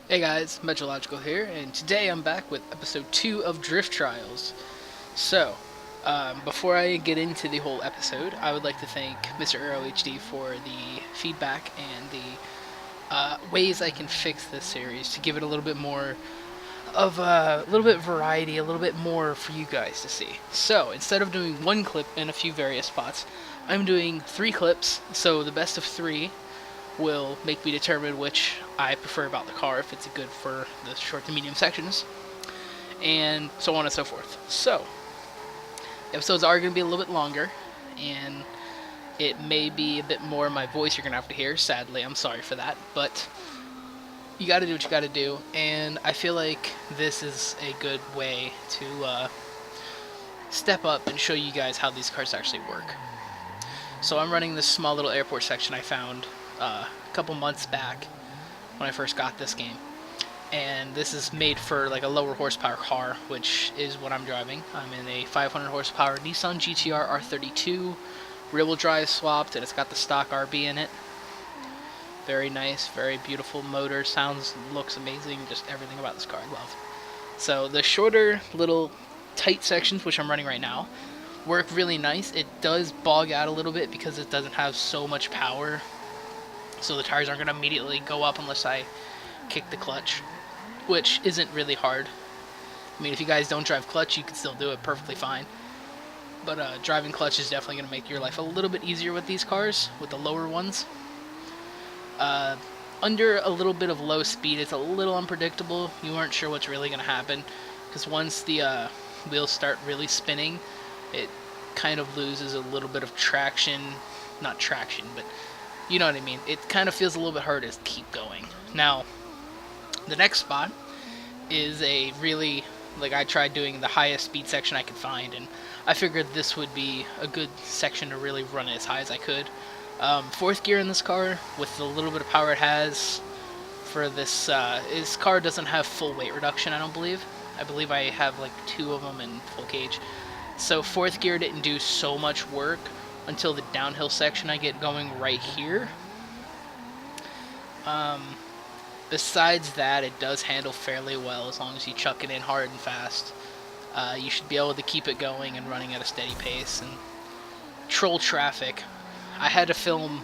Hey guys, Metrological here, and today I'm back with episode 2 of Drift Trials. So, before I get into the whole episode, I would like to thank Mr. AeroHD for the feedback and the ways I can fix this series to give it a little bit more of a little bit variety, a little bit more for you guys to see. So, instead of doing one clip in a few various spots, I'm doing 3 clips, so the best of 3 will make me determine which I prefer about the car, if it's good for the short to medium sections, and so on and so forth. So, episodes are going to be a little bit longer, and it may be a bit more of my voice you're going to have to hear. Sadly, I'm sorry for that, but you got to do what you got to do, and I feel like this is a good way to step up and show you guys how these cars actually work. So I'm running this small little airport section I found a couple months back when I first got this game. And this is made for like a lower horsepower car, which is what I'm driving. I'm in a 500 horsepower Nissan GTR R32, rear-wheel drive swapped, and it's got the stock RB in it. Very nice, very beautiful motor, sounds, looks amazing, just everything about this car I love. So the shorter little tight sections, which I'm running right now, work really nice. It does bog out a little bit because it doesn't have so much power, so the tires aren't going to immediately go up unless I kick the clutch, which isn't really hard. I mean, if you guys don't drive clutch, you can still do it perfectly fine. But driving clutch is definitely going to make your life a little bit easier with these cars, with the lower ones. Under a little bit of low speed, it's a little unpredictable. You aren't sure what's really going to happen, because once the wheels start really spinning, it kind of loses a little bit of traction. Not traction, but you know what I mean. It kind of feels a little bit hard to keep going. Now, the next spot is a really, like, I tried doing the highest speed section I could find, and I figured this would be a good section to really run it as high as I could. Fourth gear in this car, with the little bit of power it has for this car doesn't have full weight reduction, I don't believe. I believe I have like 2 of them in full cage. So fourth gear didn't do so much work until the downhill section I get going right here. Besides that, it does handle fairly well as long as you chuck it in hard and fast. You should be able to keep it going and running at a steady pace and troll traffic. I had to film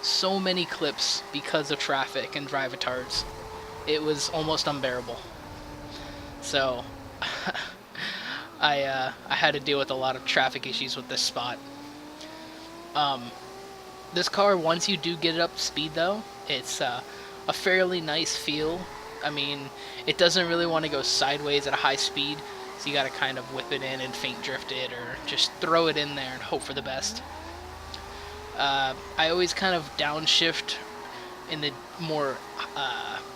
so many clips because of traffic and drive-atards. It was almost unbearable. So I had to deal with a lot of traffic issues with this spot. This car, once you do get it up to speed though, it's a fairly nice feel. I mean, it doesn't really want to go sideways at a high speed, so you gotta kind of whip it in and faint drift it, or just throw it in there and hope for the best. I always kind of downshift in the more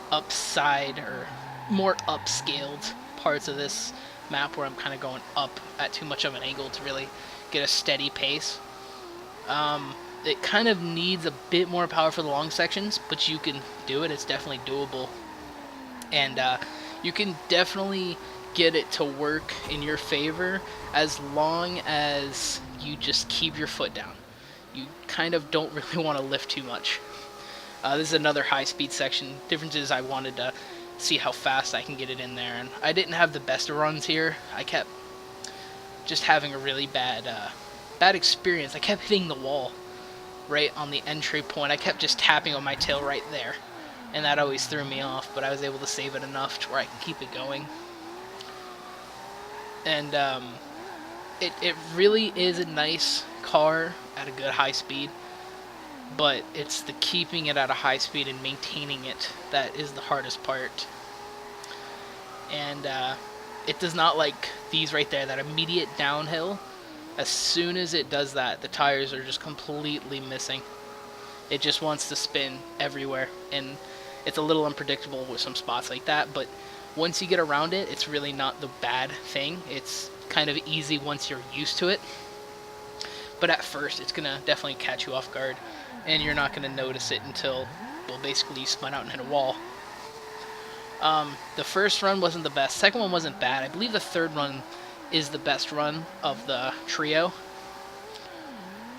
upside or more upscaled parts of this map, where I'm kind of going up at too much of an angle to really get a steady pace. It kind of needs a bit more power for the long sections, but you can do it. It's definitely doable. And you can definitely get it to work in your favor as long as you just keep your foot down. You kind of don't really want to lift too much. This is another high-speed section. Difference is I wanted to see how fast I can get it in there, and I didn't have the best of runs here. I kept just having a really bad experience. I kept hitting the wall right on the entry point. I kept just tapping on my tail right there, and that always threw me off, but I was able to save it enough to where I can keep it going. And it really is a nice car at a good high speed, but it's the keeping it at a high speed and maintaining it that is the hardest part. And it does not like these right there, that immediate downhill. As soon as it does that, the tires are just completely missing. It just wants to spin everywhere, and it's a little unpredictable with some spots like that, but once you get around it, it's really not the bad thing. It's kind of easy once you're used to it. But at first, it's going to definitely catch you off guard, and you're not going to notice it until, well, basically you spun out and hit a wall. The first run wasn't the best. Second one wasn't bad. I believe the third run is the best run of the trio.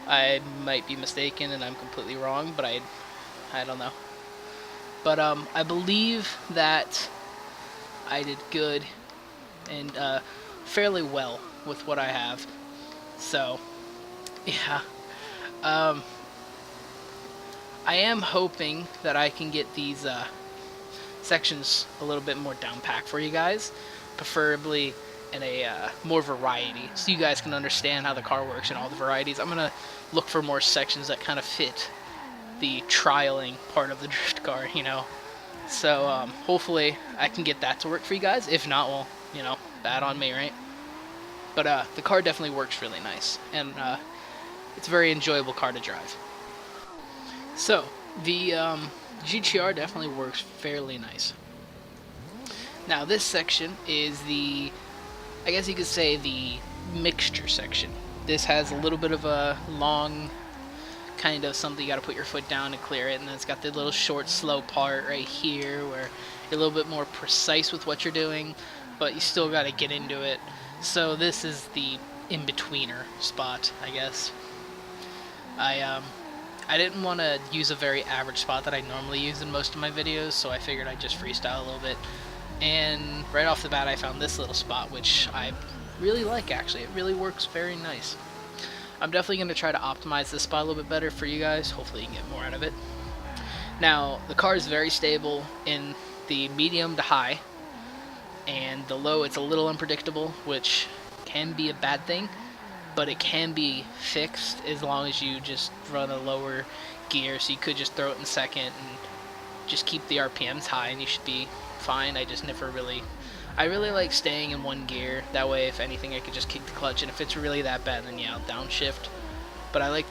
I might be mistaken and I'm completely wrong, but I don't know. But I believe that I did good and fairly well with what I have. So, yeah. Um, I am hoping that I can get these sections a little bit more down packed for you guys, preferably in a more variety, so you guys can understand how the car works and all the varieties. I'm gonna look for more sections that kind of fit the trialing part of the drift car, you know. So hopefully I can get that to work for you guys. If not, well, you know, bad on me, right? But the car definitely works really nice, and it's a very enjoyable car to drive. So the GTR definitely works fairly nice. Now this section is the, I guess you could say, the mixture section. This has a little bit of a long kind of something you got to put your foot down to clear it, and then it's got the little short slow part right here where you're a little bit more precise with what you're doing, but you still got to get into it. So this is the in-betweener spot, I guess. I didn't want to use a very average spot that I normally use in most of my videos, so I figured I'd just freestyle a little bit. And right off the bat I found this little spot, which I really like actually. It really works very nice. I'm definitely going to try to optimize this spot a little bit better for you guys. Hopefully you can get more out of it. Now, the car is very stable in the medium to high, and the low it's a little unpredictable, which can be a bad thing, but it can be fixed as long as you just run a lower gear. So you could just throw it in second and just keep the RPMs high and you should be fine. I really like staying in one gear. That way, if anything, I could just kick the clutch, and if it's really that bad, then yeah, I'll downshift. But I like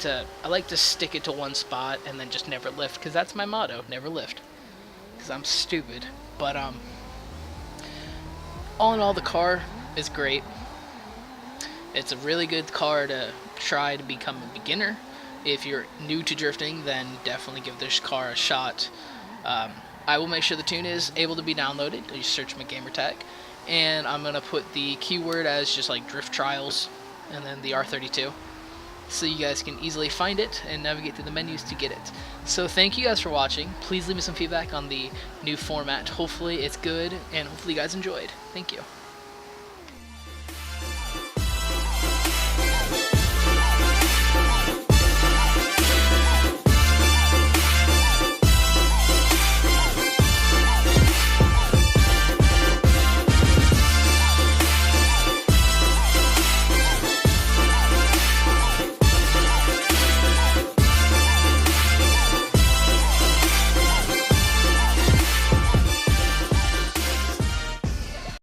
to stick it to one spot and then just never lift, because that's my motto: never lift. Because I'm stupid. But all in all, the car is great. It's a really good car to try to become a beginner. If you're new to drifting, then definitely give this car a shot. I will make sure the tune is able to be downloaded. You search my gamer tag, and I'm gonna put the keyword as just like drift trials and then the R32, so you guys can easily find it and navigate through the menus to get it. So thank you guys for watching. Please leave me some feedback on the new format. Hopefully it's good, and hopefully you guys enjoyed. Thank you.